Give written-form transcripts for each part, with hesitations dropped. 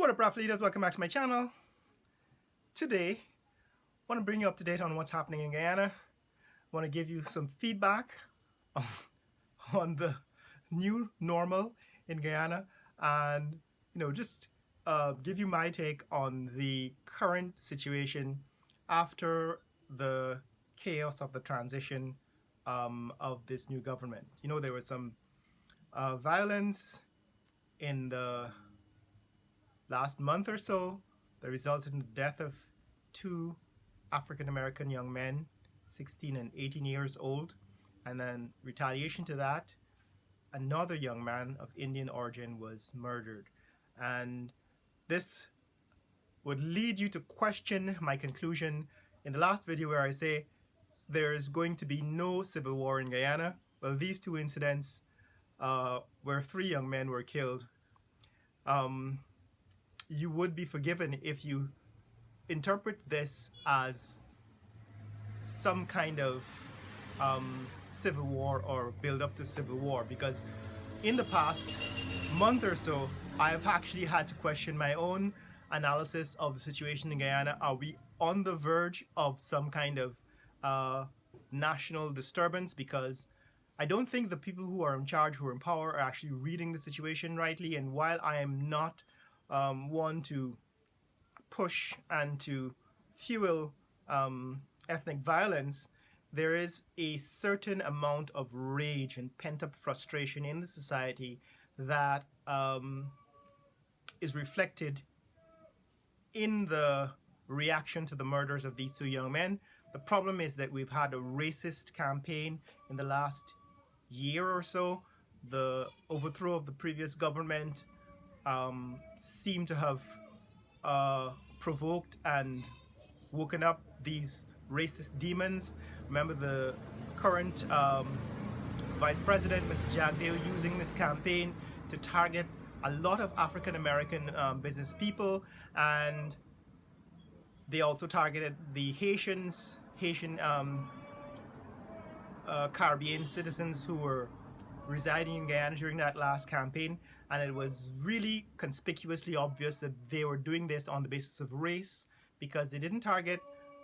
What up, Rap Leaders? Welcome back to my channel. Today, I want to bring you up to date on what's happening in Guyana. I want to give you some feedback on the new normal in Guyana, and just give you my take on the current situation after the chaos of the transition of this new government. There was some violence in the last month or so that resulted in the death of two African American young men, 16 and 18 years old, and then retaliation to that, another young man of Indian origin was murdered. And this would lead you to question my conclusion in the last video where I say there is going to be no civil war in Guyana. Well, these two incidents where three young men were killed, you would be forgiven if you interpret this as some kind of civil war or build up to civil war, because in the past month or so I've actually had to question my own analysis of the situation in Guyana. Are we on the verge of some kind of national disturbance? Because I don't think the people who are in charge, who are in power, are actually reading the situation rightly. And while I am not one to push and to fuel ethnic violence, there is a certain amount of rage and pent-up frustration in the society that is reflected in the reaction to the murders of these two young men. The problem is that we've had a racist campaign in the last year or so. The overthrow of the previous government seemed to have provoked and woken up these racist demons. Remember the current Vice President, Mr. Jagdeo, using this campaign to target a lot of African American business people, and they also targeted the Haitian Caribbean citizens who were residing in Guyana during that last campaign. And it was really conspicuously obvious that they were doing this on the basis of race, because they didn't target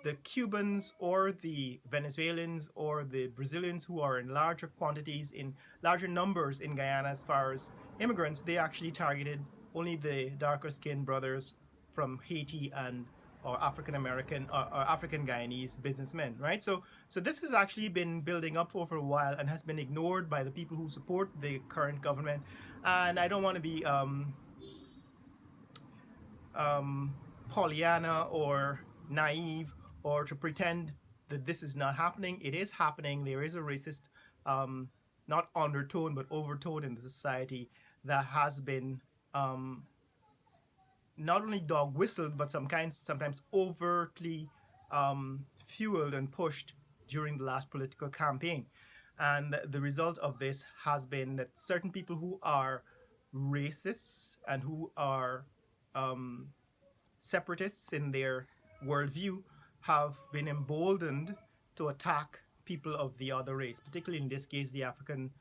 the Cubans or the Venezuelans or the Brazilians, who are in larger quantities, in larger numbers in Guyana as far as immigrants. They actually targeted only the darker skinned brothers from Haiti and or African American or African Guyanese businessmen, right? So this has actually been building up over a while and has been ignored by the people who support the current government. And I don't want to be Pollyanna or naive or to pretend that this is not happening. It is happening. There is a racist, not undertone, but overtone in the society that has been not only dog whistled, but sometimes overtly fueled and pushed during the last political campaign. And the result of this has been that certain people who are racists and who are separatists in their worldview have been emboldened to attack people of the other race, particularly in this case the African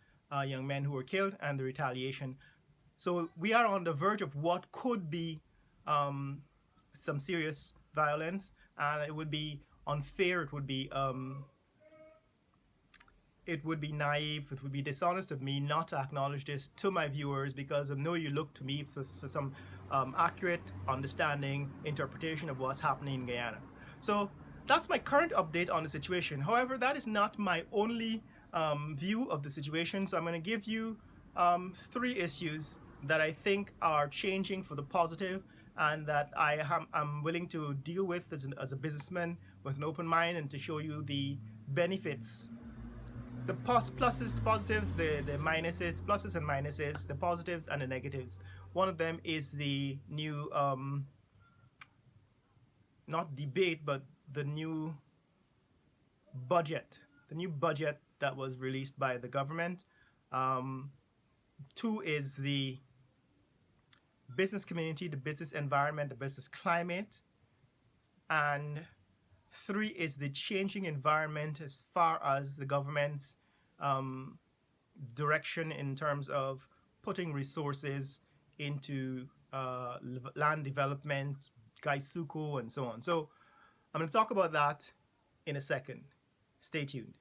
young men who were killed and the retaliation. So we are on the verge of what could be some serious violence, and it would be unfair, it would be naive, it would be dishonest of me not to acknowledge this to my viewers, because I know you look to me for some accurate understanding, interpretation of what's happening in Guyana. So that's my current update on the situation. However, that is not my only view of the situation. So I'm going to give you three issues that I think are changing for the positive, and that I'm willing to deal with as a businessman with an open mind, and to show you the benefits, the pluses, positives, the minuses, pluses and minuses, the positives and the negatives. One of them is the new, not debate, but the new budget. The new budget that was released by the government. Two is the business community, the business environment, the business climate. And three is the changing environment as far as the government's direction in terms of putting resources into land development, Gaisuko, and so on. So I'm going to talk about that in a second. Stay tuned.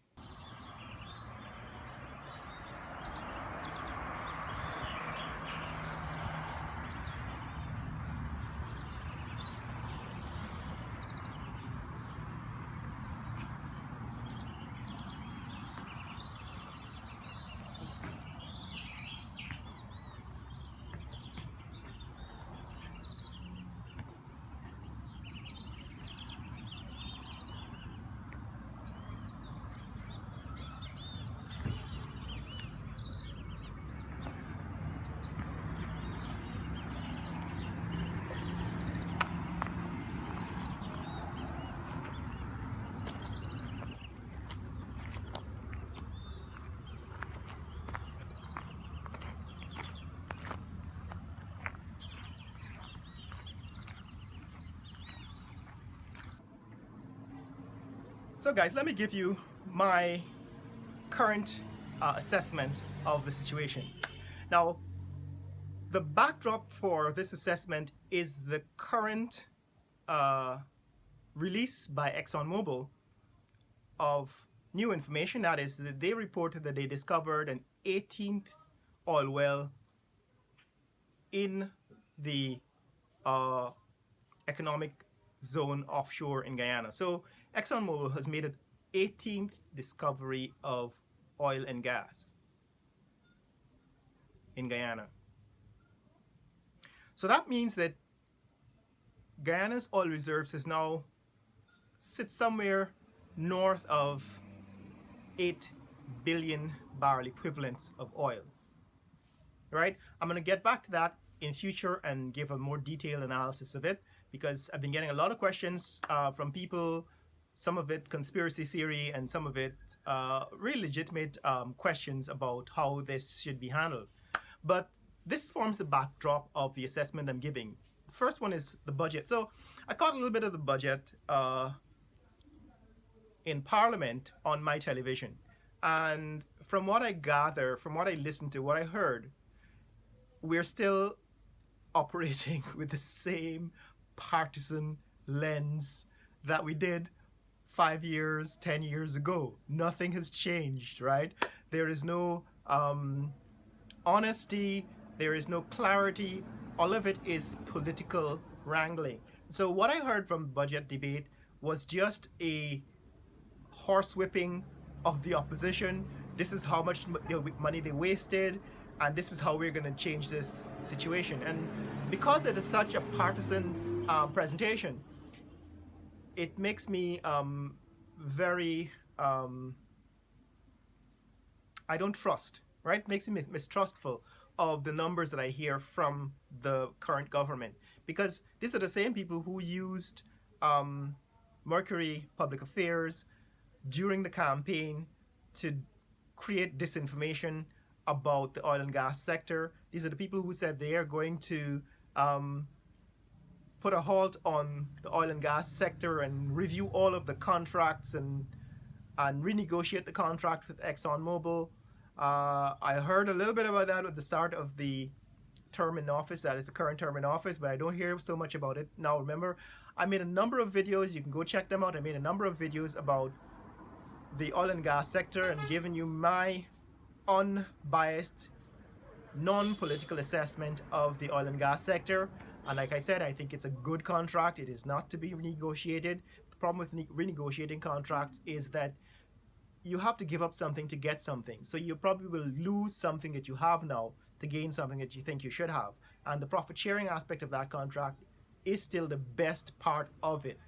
So guys, let me give you my current assessment of the situation. Now, the backdrop for this assessment is the current release by ExxonMobil of new information. That is, that they reported that they discovered an 18th oil well in the economic zone offshore in Guyana. So ExxonMobil has made an 18th discovery of oil and gas in Guyana. So that means that Guyana's oil reserves is now sit somewhere north of 8 billion barrel equivalents of oil. Right? I'm going to get back to that in future and give a more detailed analysis of it, because I've been getting a lot of questions from people, some of it conspiracy theory and some of it really legitimate questions about how this should be handled. But this forms the backdrop of the assessment I'm giving. The first one is the budget. So I caught a little bit of the budget in Parliament on my television. And from what I gather, from what I listened to, what I heard, we're still operating with the same partisan lens that we did 5 years, 10 years ago. Nothing has changed, right? There is no honesty, there is no clarity. All of it is political wrangling. So what I heard from the budget debate was just a horsewhipping of the opposition. This is how much money they wasted, and this is how we're going to change this situation. And because it is such a partisan presentation, it makes me very I don't trust, right? It makes me mistrustful of the numbers that I hear from the current government, because these are the same people who used Mercury Public Affairs during the campaign to create disinformation about the oil and gas sector. These are the people who said they are going to put a halt on the oil and gas sector and review all of the contracts and renegotiate the contract with ExxonMobil. I heard a little bit about that at the start of the term in office, that is the current term in office, but I don't hear so much about it now. Remember, I made a number of videos, you can go check them out. I made a number of videos about the oil and gas sector and giving you my unbiased, non-political assessment of the oil and gas sector. And like I said, I think it's a good contract. It is not to be renegotiated. The problem with renegotiating contracts is that you have to give up something to get something. So you probably will lose something that you have now to gain something that you think you should have. And the profit sharing aspect of that contract is still the best part of it,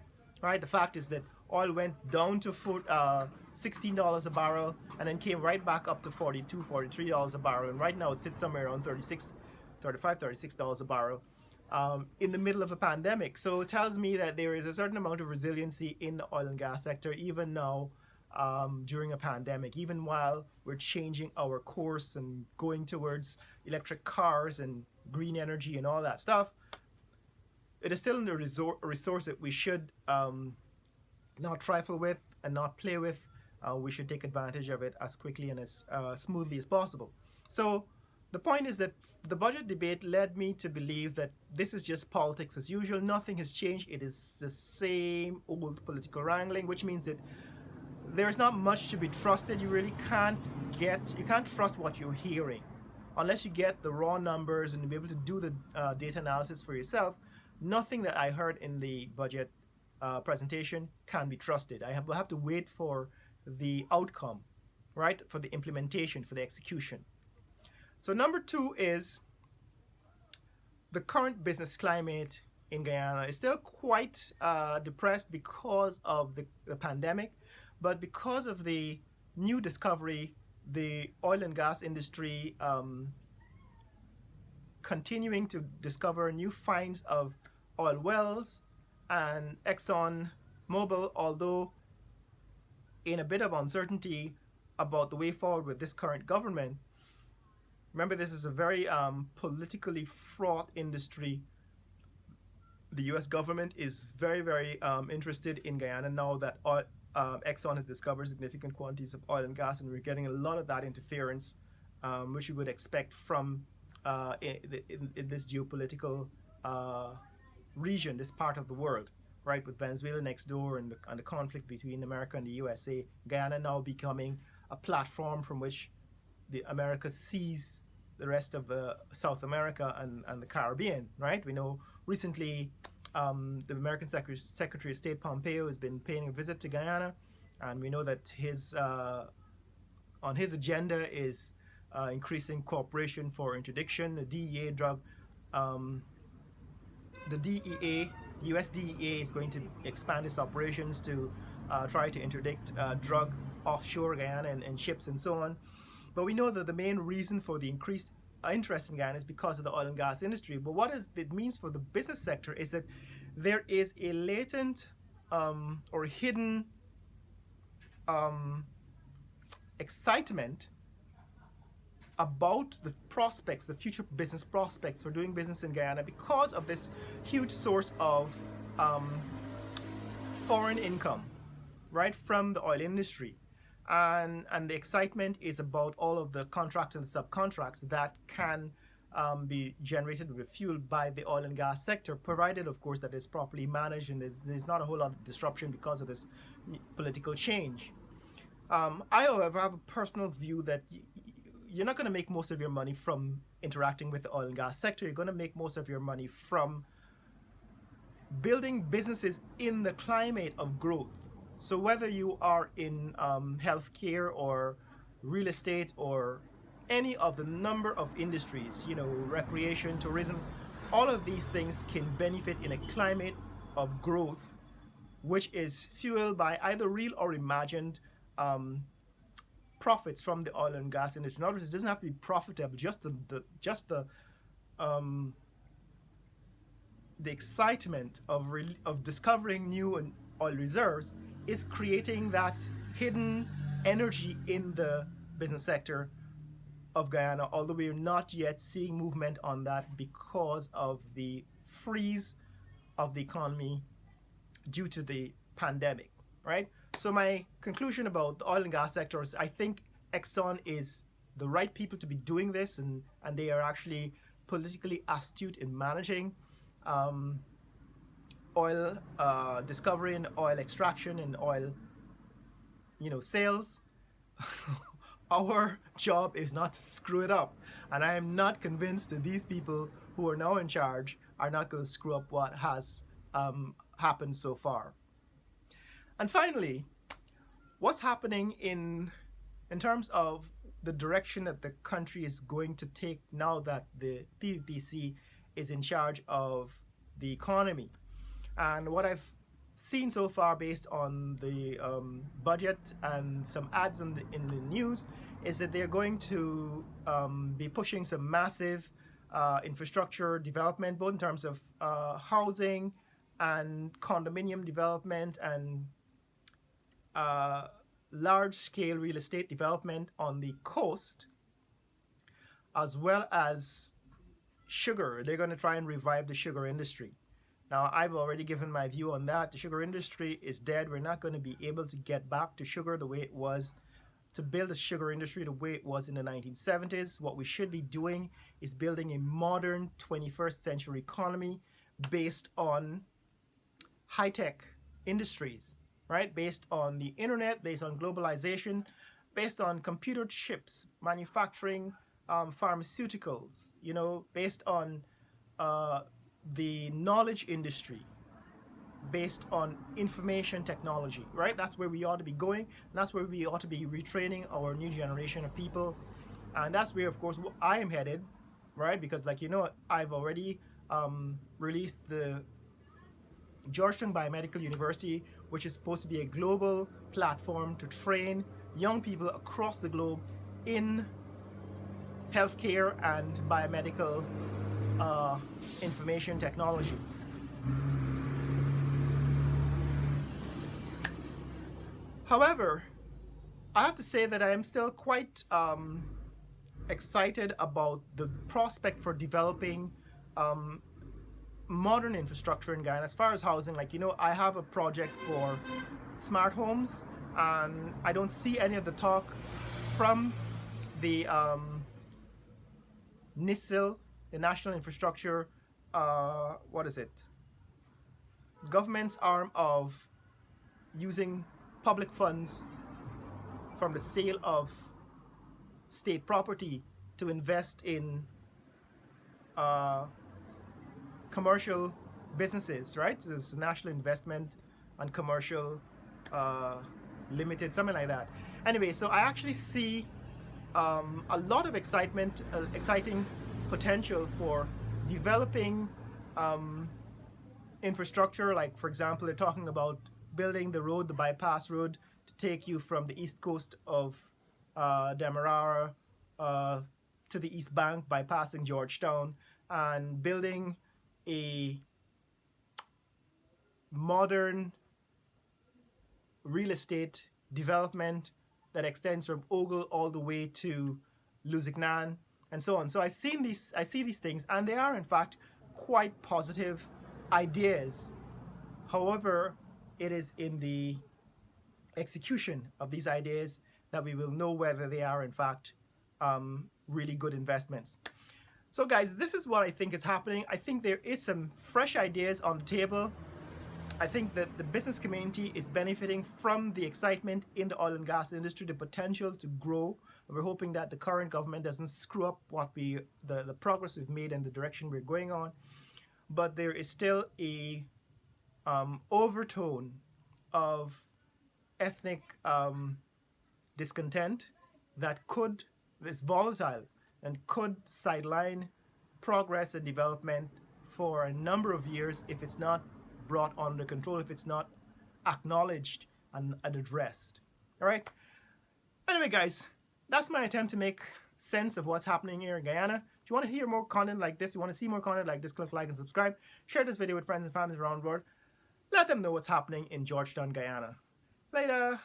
right? The fact is that oil went down to $16 a barrel and then came right back up to $42, $43 a barrel. And right now it sits somewhere around $35, $36 a barrel in the middle of a pandemic. So it tells me that there is a certain amount of resiliency in the oil and gas sector, even now during a pandemic, even while we're changing our course and going towards electric cars and green energy and all that stuff. It is still a resource that we should not trifle with and not play with. We should take advantage of it as quickly and as smoothly as possible. So The point is that the budget debate led me to believe that this is just politics as usual. Nothing has changed. It is the same old political wrangling, which means that there's not much to be trusted. You really you can't trust what you're hearing unless you get the raw numbers and be able to do the data analysis for yourself. Nothing that I heard in the budget presentation can be trusted. Will have to wait for the outcome, right? For the implementation, for the execution. So number two is the current business climate in Guyana is still quite depressed because of the pandemic, but because of the new discovery, the oil and gas industry continuing to discover new finds of oil wells, and Exxon Mobil, although in a bit of uncertainty about the way forward with this current government. Remember, this is a very politically fraught industry. The US government is very, very interested in Guyana now that Exxon has discovered significant quantities of oil and gas, and we're getting a lot of that interference, which we would expect from in this geopolitical region, this part of the world, right? With Venezuela next door and the conflict between America and the USA, Guyana now becoming a platform from which the America sees the rest of the South America and the Caribbean, right? We know recently the American Secretary of State Pompeo has been paying a visit to Guyana, and we know that on his agenda is increasing cooperation for interdiction. The DEA the US DEA is going to expand its operations to try to interdict drug offshore Guyana and ships and so on. But we know that the main reason for the increased interest in Guyana is because of the oil and gas industry. But what it means for the business sector is that there is a latent or hidden excitement about the prospects, the future business prospects for doing business in Guyana because of this huge source of foreign income, right, from the oil industry. And the excitement is about all of the contracts and subcontracts that can be generated with fuel by the oil and gas sector, provided, of course, that it's properly managed and there's not a whole lot of disruption because of this political change. I, however, have a personal view that you're not going to make most of your money from interacting with the oil and gas sector. You're going to make most of your money from building businesses in the climate of growth. So whether you are in healthcare or real estate or any of the number of industries, recreation, tourism, all of these things can benefit in a climate of growth, which is fueled by either real or imagined profits from the oil and gas industry. In other words, it doesn't have to be profitable. Just the excitement of discovering new oil reserves is creating that hidden energy in the business sector of Guyana, although we're not yet seeing movement on that because of the freeze of the economy due to the pandemic, right? So my conclusion about the oil and gas sector is I think Exxon is the right people to be doing this, and they are actually politically astute in managing oil discovery and oil extraction and oil sales. Our job is not to screw it up, and I am not convinced that these people who are now in charge are not going to screw up what has happened so far. And finally, what's happening in terms of the direction that the country is going to take now that the PPPC is in charge of the economy. And what I've seen so far based on the budget and some ads in the news is that they're going to be pushing some massive infrastructure development, both in terms of housing and condominium development and large-scale real estate development on the coast, as well as sugar. They're going to try and revive the sugar industry. Now, I've already given my view on that. The sugar industry is dead. We're not going to be able to get back to sugar the way it was to build a sugar industry the way it was in the 1970s. What we should be doing is building a modern 21st century economy based on high-tech industries, right? Based on the internet, based on globalization, based on computer chips, manufacturing, pharmaceuticals, you know, based on the knowledge industry, based on information technology, right? That's where we ought to be going. And that's where we ought to be retraining our new generation of people. And that's where, of course, I am headed, right? Because, like, you know, I've already released the Georgetown Biomedical University, which is supposed to be a global platform to train young people across the globe in healthcare and biomedical information technology. However, I have to say that I am still quite excited about the prospect for developing modern infrastructure in Guyana as far as housing. Like, you know, I have a project for smart homes, and I don't see any of the talk from the NISIL, the National Infrastructure, government's arm of using public funds from the sale of state property to invest in commercial businesses, right? So it's National Investment and Commercial Limited, something like that. Anyway, so I actually see a lot of exciting potential for developing infrastructure. Like, for example, they're talking about building the road, the bypass road, to take you from the east coast of Demerara to the east bank, bypassing Georgetown, and building a modern real estate development that extends from Ogle all the way to Lusignan and so on. So I see these things, and they are in fact quite positive ideas. However, it is in the execution of these ideas that we will know whether they are in fact really good investments. So guys, this is what I think is happening. I think there is some fresh ideas on the table. I think that the business community is benefiting from the excitement in the oil and gas industry, the potential to grow. We're hoping that the current government doesn't screw up the progress we've made and the direction we're going on. But there is still a overtone of ethnic discontent that is volatile and could sideline progress and development for a number of years if it's not brought under control, if it's not acknowledged and addressed. All right. Anyway, guys, that's my attempt to make sense of what's happening here in Guyana. If you want to hear more content like this, you want to see more content like this, click like and subscribe. Share this video with friends and families around the world. Let them know what's happening in Georgetown, Guyana. Later.